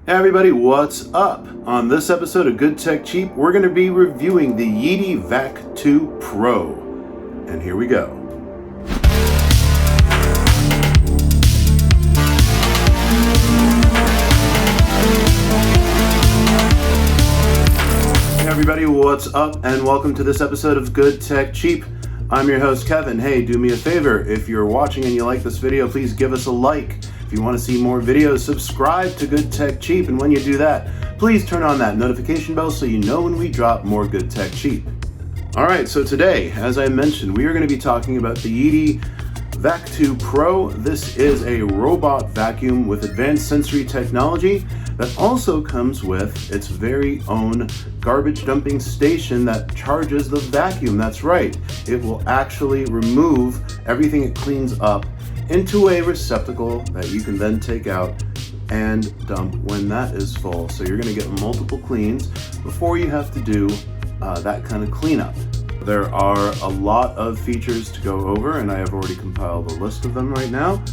Hey everybody, what's up? On this episode of Good Tech Cheap, we're going to be reviewing the Yeedi Vac 2 Pro. And here we go. Hey everybody, what's up? And welcome to this episode of Good Tech Cheap. I'm your host, Kevin. Hey, do me a favor. If you're watching and you like this video, please give us a like. If you want to see more videos, subscribe to Good Tech Cheap, and when you do that, please turn on that notification bell so you know when we drop more Good Tech Cheap. Alright, so today, as I mentioned, we are going to be talking about the Yeedi Vac 2 Pro. This is a robot vacuum with advanced sensory technology that also comes with its very own garbage dumping station that charges the vacuum. That's right, it will actually remove everything it cleans up into a receptacle that you can then take out and dump when that is full. So you're going to get multiple cleans before you have to do that kind of cleanup. There are a lot of features to go over, and I have already compiled a list of them right now.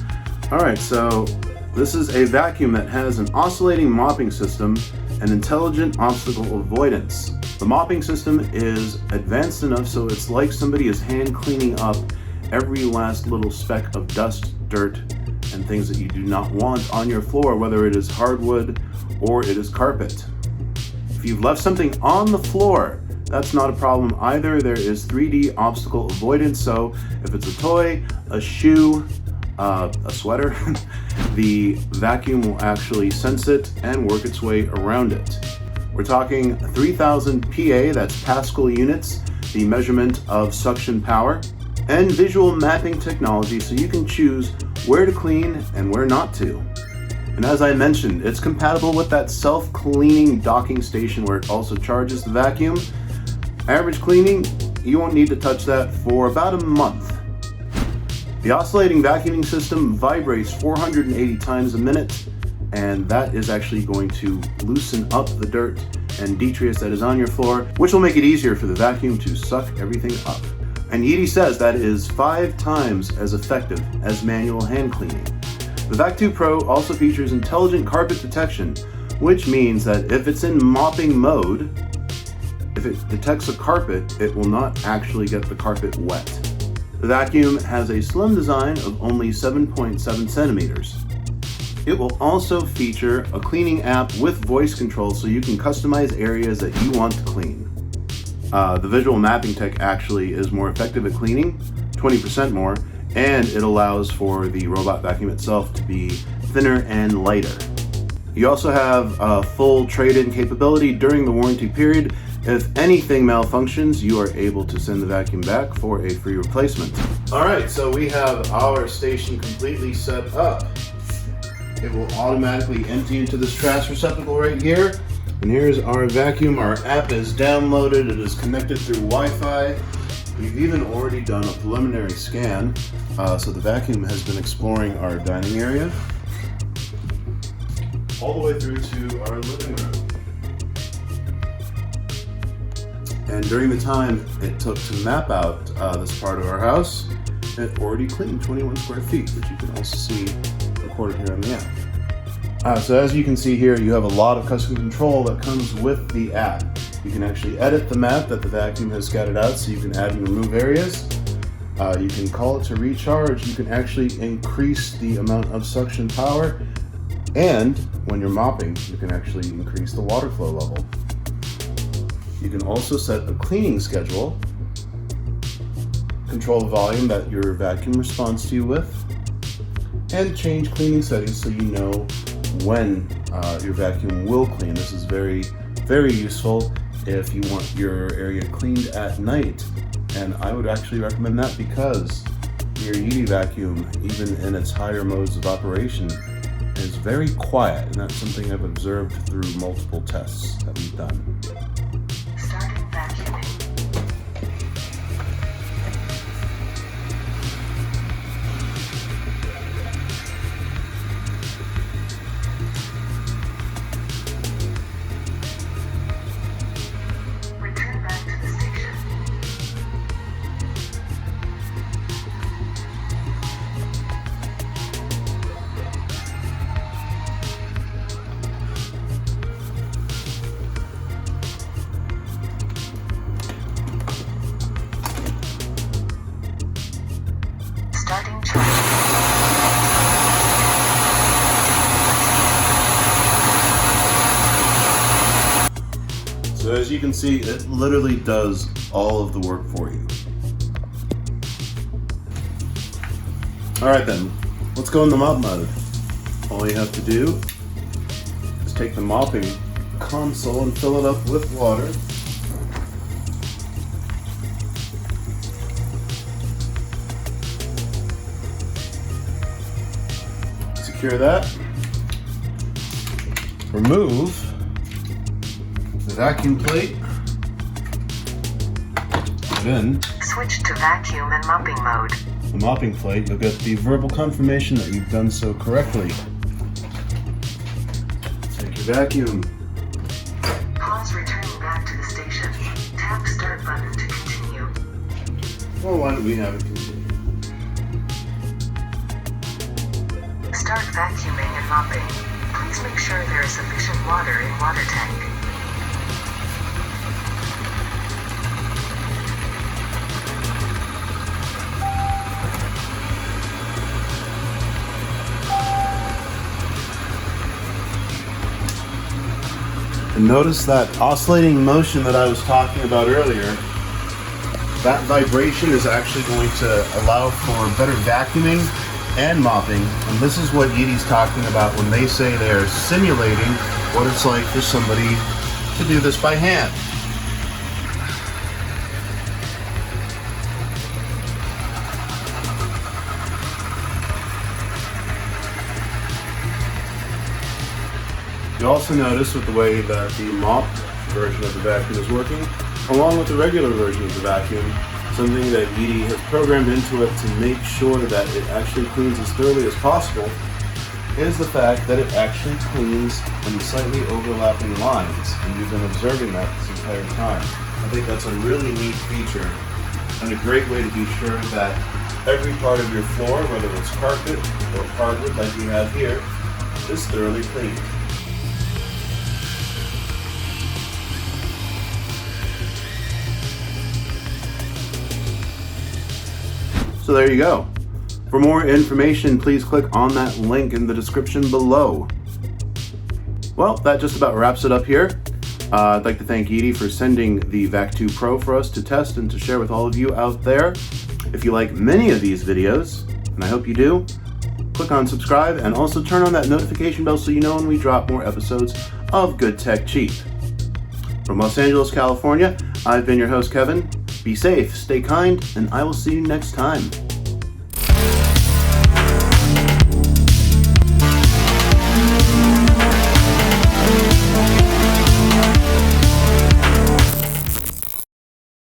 Alright, so this is a vacuum that has an oscillating mopping system and intelligent obstacle avoidance. The mopping system is advanced enough so it's like somebody is hand cleaning up every last little speck of dust, dirt, and things that you do not want on your floor, whether it is hardwood or it is carpet. If you've left something on the floor, that's not a problem either. There is 3D obstacle avoidance, so if it's a toy, a shoe, a sweater, the vacuum will actually sense it and work its way around it. We're talking 3000 PA, that's Pascal units, the measurement of suction power, and visual mapping technology so you can choose where to clean and where not to. And as I mentioned, it's compatible with that self-cleaning docking station where it also charges the vacuum. Average cleaning, you won't need to touch that for about a month. The oscillating vacuuming system vibrates 480 times a minute, and that is actually going to loosen up the dirt and detritus that is on your floor, which will make it easier for the vacuum to suck everything up. And Yeedi says that is 5 times as effective as manual hand cleaning. The Vac 2 Pro also features intelligent carpet detection, which means that if it's in mopping mode, if it detects a carpet, it will not actually get the carpet wet. The vacuum has a slim design of only 7.7 centimeters. It will also feature a cleaning app with voice control so you can customize areas that you want to clean. The visual mapping tech actually is more effective at cleaning, 20% more, and it allows for the robot vacuum itself to be thinner and lighter. You also have a full trade-in capability during the warranty period. If anything malfunctions, you are able to send the vacuum back for a free replacement. Alright, so we have our station completely set up. It will automatically empty into this trash receptacle right here. And here's our vacuum. Our app is downloaded. It is connected through Wi-Fi. We've even already done a preliminary scan. So the vacuum has been exploring our dining area all the way through to our living room. And during the time it took to map out this part of our house, it already cleaned 21 square feet, which you can also see recorded here on the app. So as you can see here, you have a lot of custom control that comes with the app. You can actually edit the map that the vacuum has scattered out, so you can add and remove areas. You can call it to recharge. You can actually increase the amount of suction power, and when you're mopping, you can actually increase the water flow level. You can also set a cleaning schedule, control the volume that your vacuum responds to you with, and change cleaning settings so you know when your vacuum will clean. This is very, very useful if you want your area cleaned at night. And I would actually recommend that because your Yeedi vacuum, even in its higher modes of operation, is very quiet. And that's something I've observed through multiple tests that we've done. Starting vacuuming. Return back to the station. as you can see, it literally does all of the work for you. Alright then, let's go into mop mode. All you have to do is take the mopping console and fill it up with water. Secure that. Remove the vacuum plate. Put in Switch to vacuum and mopping mode. the mopping plate. You'll get the verbal confirmation that you've done so correctly. Take your vacuum. Pause returning back to the station. Tap start button to continue. Well, why don't we have it continue? Start vacuuming and mopping. Please make sure there is sufficient water in water tank. And notice that oscillating motion that I was talking about earlier. That vibration is actually going to allow for better vacuuming and mopping. And this is what Yeedi's talking about when they say they are simulating what it's like for somebody to do this by hand. You also notice with the way that the mop version of the vacuum is working, along with the regular version of the vacuum, something that Yeedi has programmed into it to make sure that it actually cleans as thoroughly as possible, is the fact that it actually cleans in slightly overlapping lines, and you've been observing that this entire time. I think that's a really neat feature and a great way to be sure that every part of your floor, whether it's carpet or hardwood like we have here, is thoroughly cleaned. So there you go. For more information, please click on that link in the description below. Well, that just about wraps it up here. I'd like to thank Yeedi for sending the Vac 2 Pro for us to test and to share with all of you out there. If you like many of these videos, and I hope you do, click on subscribe and also turn on that notification bell so you know when we drop more episodes of Good Tech Cheap. From Los Angeles, California, I've been your host, Kevin. Be safe, stay kind, and I will see you next time.